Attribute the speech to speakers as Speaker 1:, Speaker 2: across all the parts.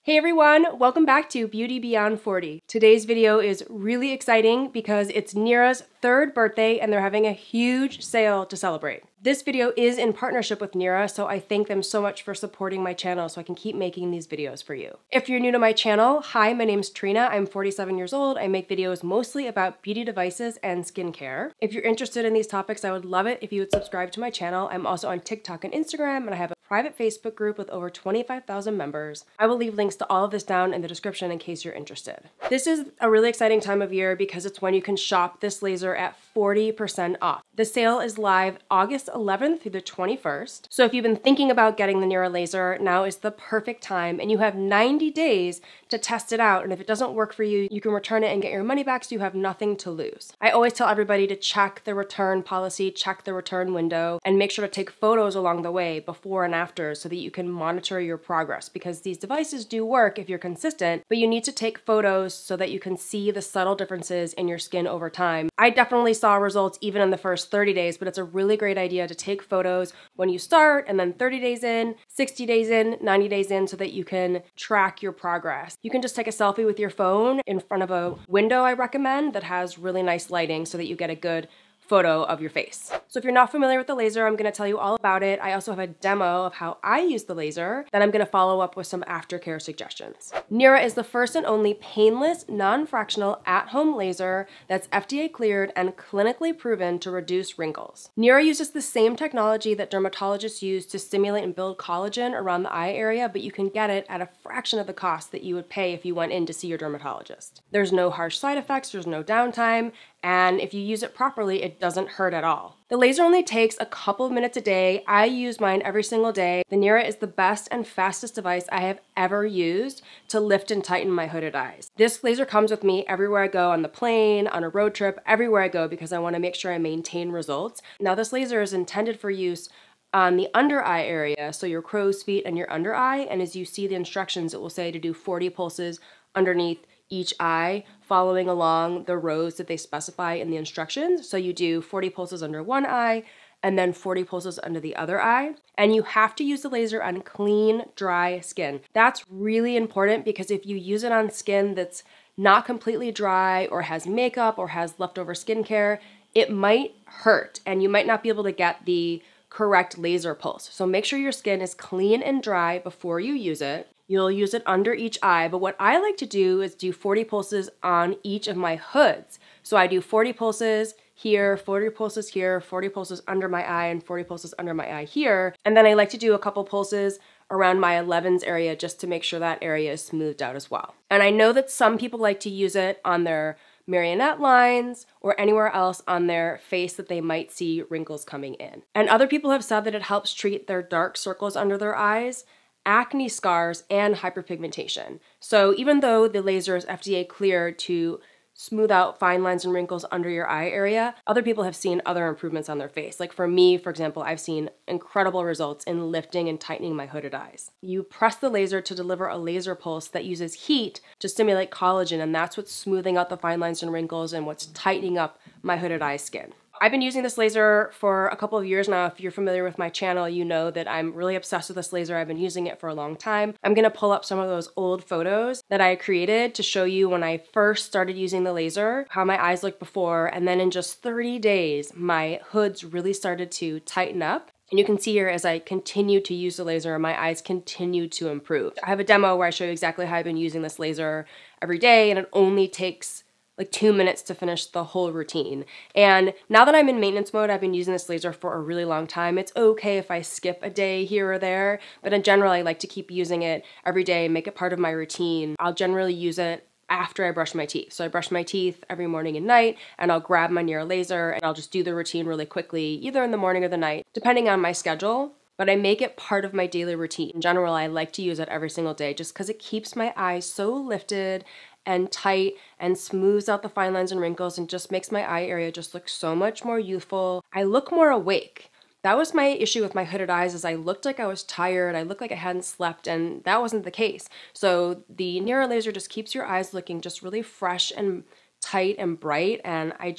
Speaker 1: Hey everyone, welcome back to Beauty Beyond 40. Today's video is really exciting because it's Nira's third birthday and they're having a huge sale to celebrate. This video is in partnership with Nira, so I thank them so much for supporting my channel so I can keep making these videos for you. If you're new to my channel, hi, my name's Trina. I'm 47 years old. I make videos mostly about beauty devices and skincare. If you're interested in these topics, I would love it if you would subscribe to my channel. I'm also on TikTok and Instagram, and I have a private Facebook group with over 25,000 members. I will leave links to all of this down in the description in case you're interested. This is a really exciting time of year because it's when you can shop this laser at 40% off. The sale is live August 11th through the 21st. So if you've been thinking about getting the Nira laser, now is the perfect time, and you have 90 days to test it out. And if it doesn't work for you, you can return it and get your money back, so you have nothing to lose. I always tell everybody to check the return policy, check the return window, and make sure to take photos along the way before and after so that you can monitor your progress, because these devices do work if you're consistent, but you need to take photos so that you can see the subtle differences in your skin over time. I definitely saw results even in the first 30 days, but it's a really great idea to take photos when you start and then 30 days in, 60 days in, 90 days in, so that you can track your progress. You can just take a selfie with your phone in front of a window, I recommend, that has really nice lighting so that you get a good photo of your face. So if you're not familiar with the laser, I'm going to tell you all about it. I also have a demo of how I use the laser. Then I'm going to follow up with some aftercare suggestions. Nira is the first and only painless, non-fractional, at-home laser that's FDA cleared and clinically proven to reduce wrinkles. Nira uses the same technology that dermatologists use to stimulate and build collagen around the eye area, but you can get it at a fraction of the cost that you would pay if you went in to see your dermatologist. There's no harsh side effects, there's no downtime, and if you use it properly, it doesn't hurt at all. The laser only takes a couple of minutes a day. I use mine every single day. The Nira is the best and fastest device I have ever used to lift and tighten my hooded eyes. This laser comes with me everywhere I go, on the plane, on a road trip, everywhere I go, because I want to make sure I maintain results. Now, this laser is intended for use on the under eye area, so your crow's feet and your under eye, and as you see the instructions, it will say to do 40 pulses underneath each eye, following along the rows that they specify in the instructions. So you do 40 pulses under one eye and then 40 pulses under the other eye. And you have to use the laser on clean, dry skin. That's really important, because if you use it on skin that's not completely dry or has makeup or has leftover skincare, it might hurt and you might not be able to get the correct laser pulse. So make sure your skin is clean and dry before you use it. You'll use it under each eye, but what I like to do is do 40 pulses on each of my hoods. So I do 40 pulses here, 40 pulses here, 40 pulses under my eye, and 40 pulses under my eye here. And then I like to do a couple pulses around my 11s area just to make sure that area is smoothed out as well. And I know that some people like to use it on their marionette lines or anywhere else on their face that they might see wrinkles coming in. And other people have said that it helps treat their dark circles under their eyes, acne scars, and hyperpigmentation. So even though the laser is FDA cleared to smooth out fine lines and wrinkles under your eye area, other people have seen other improvements on their face. Like for me, for example, I've seen incredible results in lifting and tightening my hooded eyes. You press the laser to deliver a laser pulse that uses heat to stimulate collagen, and that's what's smoothing out the fine lines and wrinkles and what's tightening up my hooded eye skin. I've been using this laser for a couple of years now. If you're familiar with my channel, you know that I'm really obsessed with this laser. I've been using it for a long time. I'm gonna pull up some of those old photos that I created to show you when I first started using the laser, how my eyes looked before, and then in just 30 days, my hoods really started to tighten up. And you can see here as I continue to use the laser, my eyes continue to improve. I have a demo where I show you exactly how I've been using this laser every day, and it only takes like 2 minutes to finish the whole routine. And now that I'm in maintenance mode, I've been using this laser for a really long time. It's okay if I skip a day here or there, but in general, I like to keep using it every day, make it part of my routine. I'll generally use it after I brush my teeth. So I brush my teeth every morning and night, and I'll grab my Nira laser and I'll just do the routine really quickly, either in the morning or the night, depending on my schedule. But I make it part of my daily routine. In general, I like to use it every single day just because it keeps my eyes so lifted and tight and smooths out the fine lines and wrinkles and just makes my eye area just look so much more youthful. I look more awake. That was my issue with my hooded eyes, is I looked like I was tired, I looked like I hadn't slept, and that wasn't the case. So the Nira laser just keeps your eyes looking just really fresh and tight and bright, and I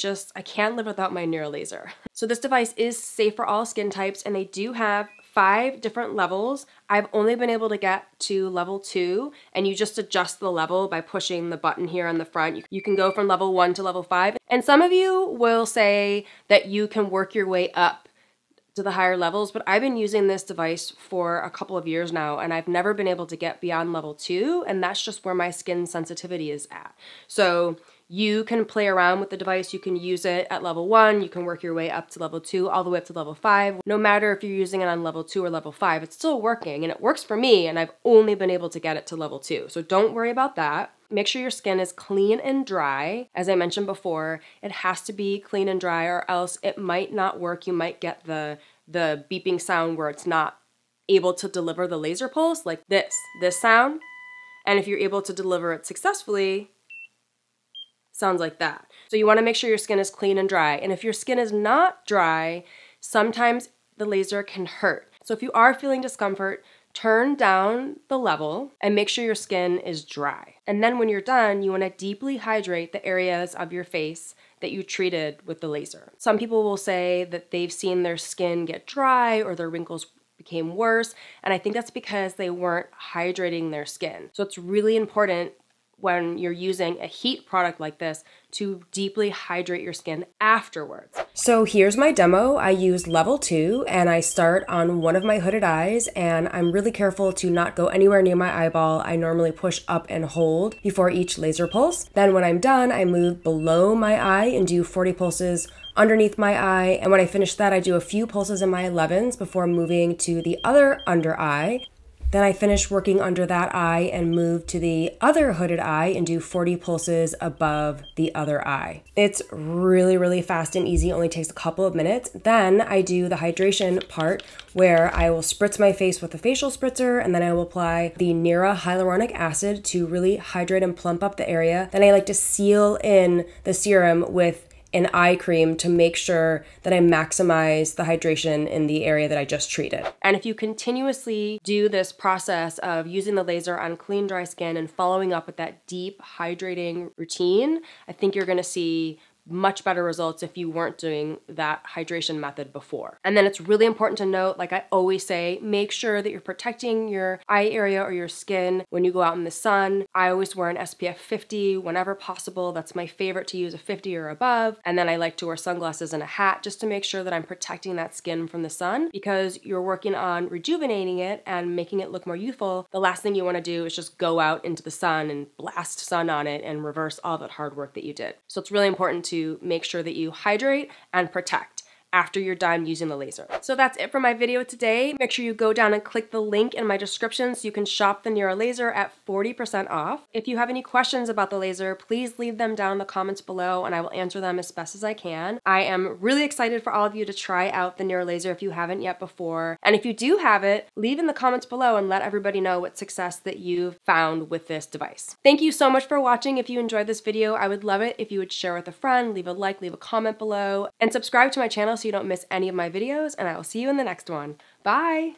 Speaker 1: can't live without my Nira laser. So this device is safe for all skin types, and they do have 5 different levels. I've only been able to get to level 2, and you just adjust the level by pushing the button here on the front. You can go from level 1 to level 5. And some of you will say that you can work your way up to the higher levels, but I've been using this device for a couple of years now, and I've never been able to get beyond level 2, and that's just where my skin sensitivity is at. So you can play around with the device. You can use it at level 1, you can work your way up to level 2, all the way up to level 5. No matter if you're using it on level 2 or level 5, it's still working, and it works for me, and I've only been able to get it to level 2. So don't worry about that. Make sure your skin is clean and dry. As I mentioned before, it has to be clean and dry, or else it might not work. You might get the beeping sound where it's not able to deliver the laser pulse, like this sound. And if you're able to deliver it successfully, sounds like that. So you want to make sure your skin is clean and dry. And if your skin is not dry, sometimes the laser can hurt. So if you are feeling discomfort, turn down the level and make sure your skin is dry. And then when you're done, you want to deeply hydrate the areas of your face that you treated with the laser. Some people will say that they've seen their skin get dry or their wrinkles became worse, and I think that's because they weren't hydrating their skin. So it's really important when you're using a heat product like this to deeply hydrate your skin afterwards. So here's my demo. I use level 2 and I start on one of my hooded eyes, and I'm really careful to not go anywhere near my eyeball. I normally push up and hold before each laser pulse. Then when I'm done, I move below my eye and do 40 pulses underneath my eye. And when I finish that, I do a few pulses in my 11s before moving to the other under eye. Then I finish working under that eye and move to the other hooded eye and do 40 pulses above the other eye. It's really, really fast and easy. It only takes a couple of minutes. Then I do the hydration part where I will spritz my face with a facial spritzer, and then I will apply the Nira hyaluronic acid to really hydrate and plump up the area. Then I like to seal in the serum with an eye cream to make sure that I maximize the hydration in the area that I just treated. And if you continuously do this process of using the laser on clean, dry skin and following up with that deep hydrating routine, I think you're gonna see much better results if you weren't doing that hydration method before. And then it's really important to note, like I always say, make sure that you're protecting your eye area or your skin when you go out in the sun. I always wear an SPF 50 whenever possible. That's my favorite, to use a 50 or above. And then I like to wear sunglasses and a hat just to make sure that I'm protecting that skin from the sun, because you're working on rejuvenating it and making it look more youthful. The last thing you want to do is just go out into the sun and blast sun on it and reverse all that hard work that you did. So it's really important to make sure that you hydrate and protect after you're done using the laser. So that's it for my video today. Make sure you go down and click the link in my description so you can shop the Nira laser at 40% off. If you have any questions about the laser, please leave them down in the comments below and I will answer them as best as I can. I am really excited for all of you to try out the Nira laser if you haven't yet before. And if you do have it, leave in the comments below and let everybody know what success that you've found with this device. Thank you so much for watching. If you enjoyed this video, I would love it if you would share with a friend, leave a like, leave a comment below, and subscribe to my channel so you don't miss any of my videos, and I will see you in the next one. Bye!